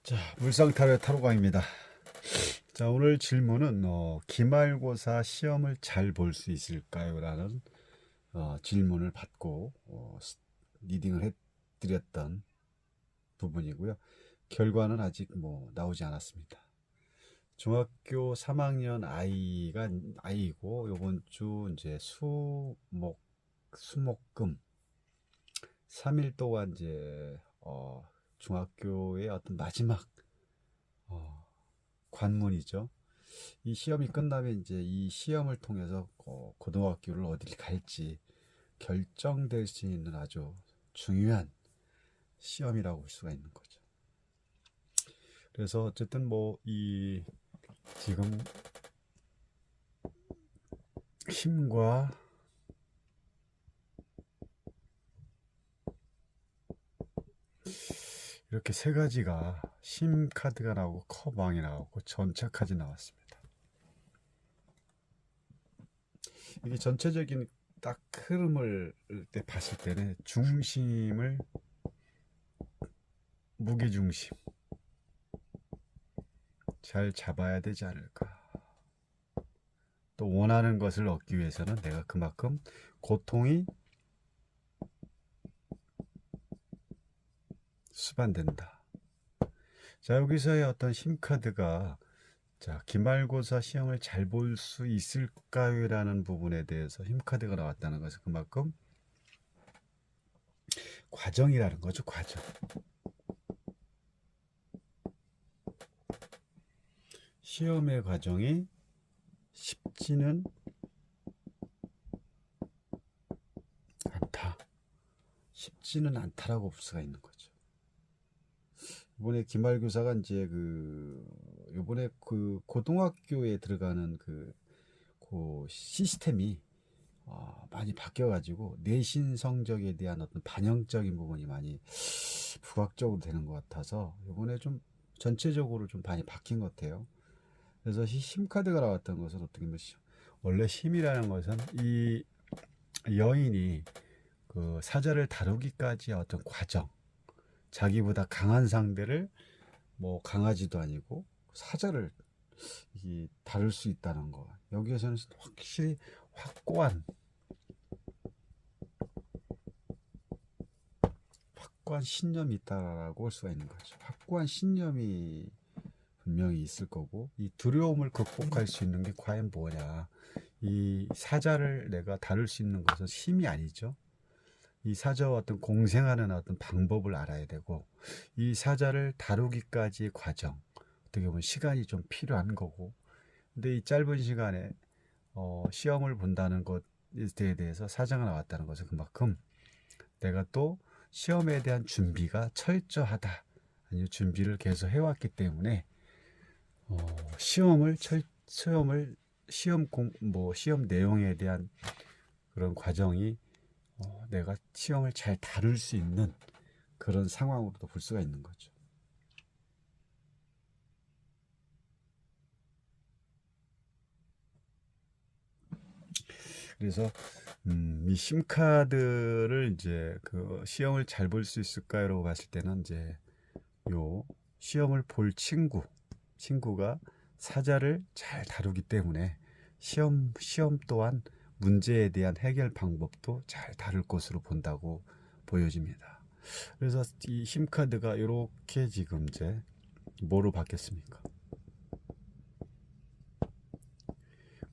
자, 물상타로의 타로강입니다. 자, 오늘 질문은 기말고사 시험을 잘 볼 수 있을까요? 라는 질문을 받고 리딩을 해드렸던 부분이고요. 결과는 아직 나오지 않았습니다. 중학교 3학년 아이고 요번 주 이제 수목금 3일 동안 이제 중학교의 어떤 마지막 관문이죠. 이 시험이 끝나면 이제 이 시험을 통해서 고등학교를 어딜 갈지 결정될 수 있는 아주 중요한 시험이라고 볼 수가 있는 거죠. 그래서 어쨌든 이 지금 힘과 이렇게 세 가지가 힘 카드가 나오고 커방이 나오고 전차까지 나왔습니다. 이게 전체적인 딱 흐름을 봤을 때는 중심을 무게중심 잘 잡아야 되지 않을까. 또 원하는 것을 얻기 위해서는 내가 그만큼 고통이 수반된다. 자, 여기서의 어떤 힘카드가 자, 기말고사 시험을 잘 볼 수 있을까요? 라는 부분에 대해서 힘카드가 나왔다는 것은 그만큼 과정이라는 거죠. 과정. 시험의 과정이 쉽지는 않다. 쉽지는 않다라고 볼 수가 있는 거죠. 이번에 기말고사가 이제 이번에 고등학교에 들어가는 그 시스템이 많이 바뀌어가지고 내신 성적에 대한 어떤 반영적인 부분이 많이 부각적으로 되는 것 같아서 이번에 좀 전체적으로 좀 많이 바뀐 것 같아요. 그래서 힘카드가 나왔던 것은 어떻게 보면 원래 힘이라는 것은 이 여인이 그 사자를 다루기까지의 어떤 과정, 자기보다 강한 상대를 강아지도 아니고 사자를 다룰 수 있다는 거. 여기에서는 확실히 확고한 신념이 있다라고 할 수가 있는 거죠. 확고한 신념이 분명히 있을 거고 이 두려움을 극복할 수 있는 게 과연 뭐냐. 이 사자를 내가 다룰 수 있는 것은 힘이 아니죠. 이 사자와 어떤 공생하는 어떤 방법을 알아야 되고 이 사자를 다루기까지의 과정 어떻게 보면 시간이 좀 필요한 거고 근데 이 짧은 시간에 시험을 본다는 것에 대해서 사자가 나왔다는 것은 그만큼 내가 또 시험에 대한 준비가 철저하다 아니면 준비를 계속 해왔기 때문에 시험 내용에 대한 그런 과정이 내가 시험을 잘 다룰 수 있는 그런 상황으로도 볼 수가 있는 거죠. 그래서 이 심카드를 이제 그 시험을 잘 볼 수 있을까요라고 봤을 때는 이제 요 시험을 볼 친구가 사자를 잘 다루기 때문에 시험 또한 문제에 대한 해결 방법도 잘 다룰 것으로 본다고 보여집니다. 그래서 이 힘카드가 이렇게 지금 이제 뭐로 바뀌었습니까?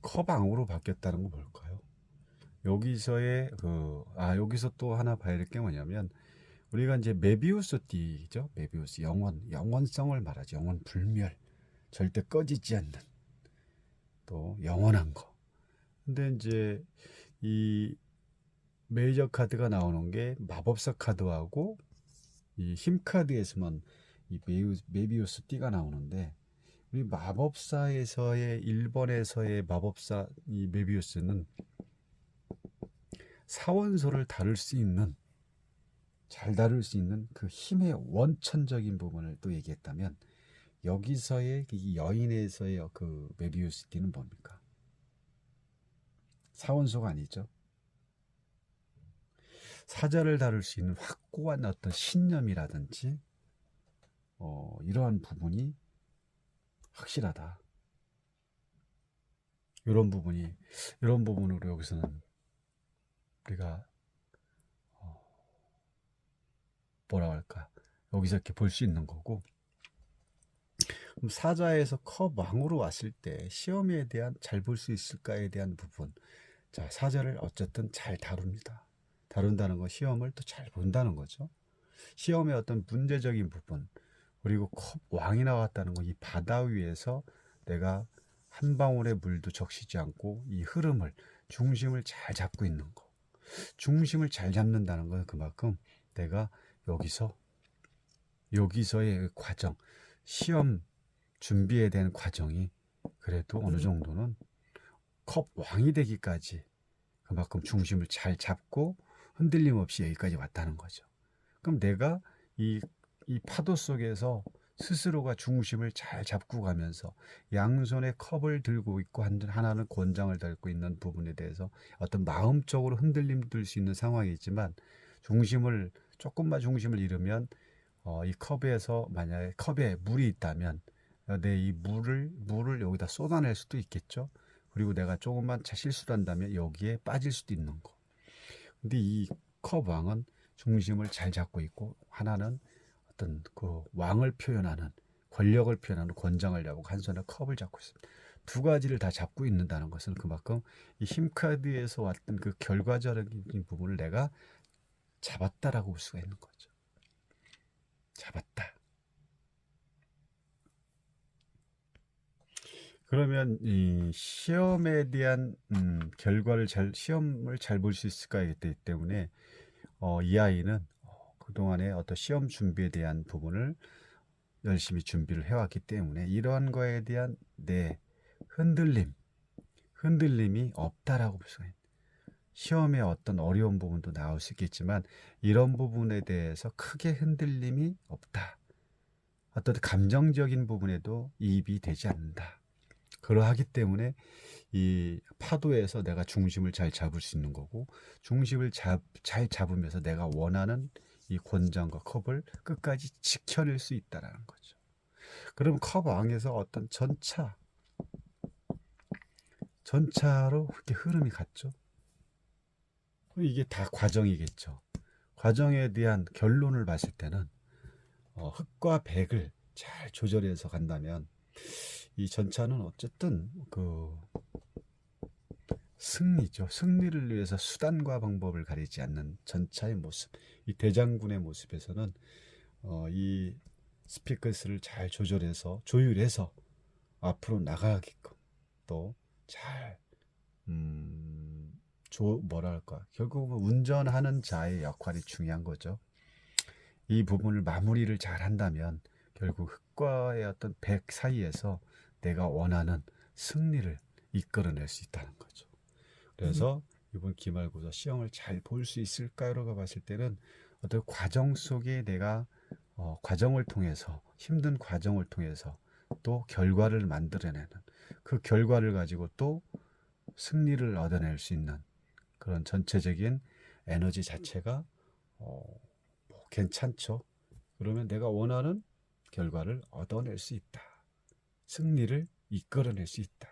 커방으로 바뀌었다는 건 뭘까요? 여기서 또 하나 봐야 될 게 뭐냐면 우리가 이제 메비우스 띠죠. 메비우스 영원성을 말하죠. 영원 불멸, 절대 꺼지지 않는 또 영원한 거. 근데 이제 이 메이저 카드가 나오는 게 마법사 카드하고 이 힘 카드에서만 이 메비우스 띠가 나오는데 우리 마법사에서의 일본에서의 마법사 이 메비우스는 사원소를 잘 다룰 수 있는 그 힘의 원천적인 부분을 또 얘기했다면 여기서의 이 여인에서의 그 메비우스 띠는 뭡니까? 사원소가 아니죠. 사자를 다룰 수 있는 확고한 어떤 신념이라든지 이러한 부분이 확실하다. 이런 부분으로 여기서는 우리가 뭐라 할까, 여기서 이렇게 볼 수 있는 거고. 그럼 사자에서 컵 왕으로 왔을 때 시험에 대한 잘 볼 수 있을까에 대한 부분. 자, 사자를 어쨌든 잘 다룹니다. 다룬다는 건 시험을 또 잘 본다는 거죠. 시험의 어떤 문제적인 부분, 그리고 컵 왕이 나왔다는 건 이 바다 위에서 내가 한 방울의 물도 적시지 않고 이 흐름을, 중심을 잘 잡고 있는 거. 중심을 잘 잡는다는 건 그만큼 내가 여기서의 과정, 시험 준비에 대한 과정이 그래도 어느 정도는 컵 왕이 되기까지 그만큼 중심을 잘 잡고 흔들림 없이 여기까지 왔다는 거죠. 그럼 내가 이 파도 속에서 스스로가 중심을 잘 잡고 가면서 양손에 컵을 들고 있고 하나는 권장을 들고 있는 부분에 대해서 어떤 마음적으로 흔들림 들 수 있는 상황이 있지만, 조금만 중심을 잃으면 이 컵에서 만약에 컵에 물이 있다면 내 이 물을 여기다 쏟아낼 수도 있겠죠. 그리고 내가 조금만 실수를 한다면 여기에 빠질 수도 있는 거. 근데 이 컵 왕은 중심을 잘 잡고 있고, 하나는 어떤 그 왕을 표현하는, 권력을 표현하는 권장을 잡고 한 손에 컵을 잡고 있습니다. 두 가지를 다 잡고 있는다는 것은 그만큼 이 힘카드에서 왔던 그 결과적인 부분을 내가 잡았다라고 볼 수가 있는 거죠. 잡았다. 그러면 이 시험에 대한 시험을 잘 볼 수 있을까 하기 때문에 이 아이는 그동안의 어떤 시험 준비에 대한 부분을 열심히 준비를 해왔기 때문에 이러한 거에 대한 내 흔들림이 없다라고 볼 수가 있는. 시험에 어떤 어려운 부분도 나올 수 있겠지만 이런 부분에 대해서 크게 흔들림이 없다. 어떤 감정적인 부분에도 이입이 되지 않는다. 그러하기 때문에 이 파도에서 내가 중심을 잘 잡을 수 있는 거고, 중심을 잘 잡으면서 내가 원하는 이 권장과 컵을 끝까지 지켜낼 수 있다라는 거죠. 그럼 컵 왕에서 어떤 전차로 그렇게 흐름이 갔죠. 이게 다 과정이겠죠. 과정에 대한 결론을 봤을 때는 흑과 백을 잘 조절해서 간다면 이 전차는 어쨌든 그 승리죠. 승리를 위해서 수단과 방법을 가리지 않는 전차의 모습. 이 대장군의 모습에서는 이 스피커스를 잘 조율해서 앞으로 나가게끔, 또 잘 뭐랄까, 결국은 운전하는 자의 역할이 중요한 거죠. 이 부분을 마무리를 잘 한다면 결국 흑과의 어떤 백 사이에서 내가 원하는 승리를 이끌어낼 수 있다는 거죠. 그래서 이번 기말고사 시험을 잘 볼 수 있을까라고 봤을 때는 어떤 과정 속에 내가 과정을 통해서, 힘든 과정을 통해서 또 결과를 만들어내는, 그 결과를 가지고 또 승리를 얻어낼 수 있는 그런 전체적인 에너지 자체가 괜찮죠. 그러면 내가 원하는 결과를 얻어낼 수 있다. 승리를 이끌어낼 수 있다.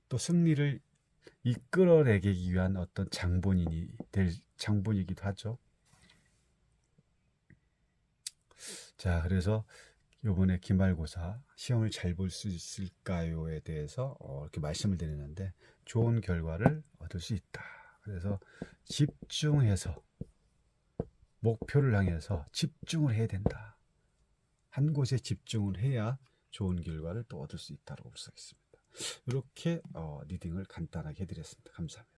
또 승리를 이끌어내기 위한 어떤 장본이기도 하죠. 자, 그래서 이번에 기말고사 시험을 잘 볼 수 있을까요에 대해서 이렇게 말씀을 드리는데, 좋은 결과를 얻을 수 있다. 그래서 집중해서 목표를 향해서 집중을 해야 된다. 한 곳에 집중을 해야 좋은 결과를 또 얻을 수 있다고 볼 수 있습니다. 이렇게 리딩을 간단하게 해드렸습니다. 감사합니다.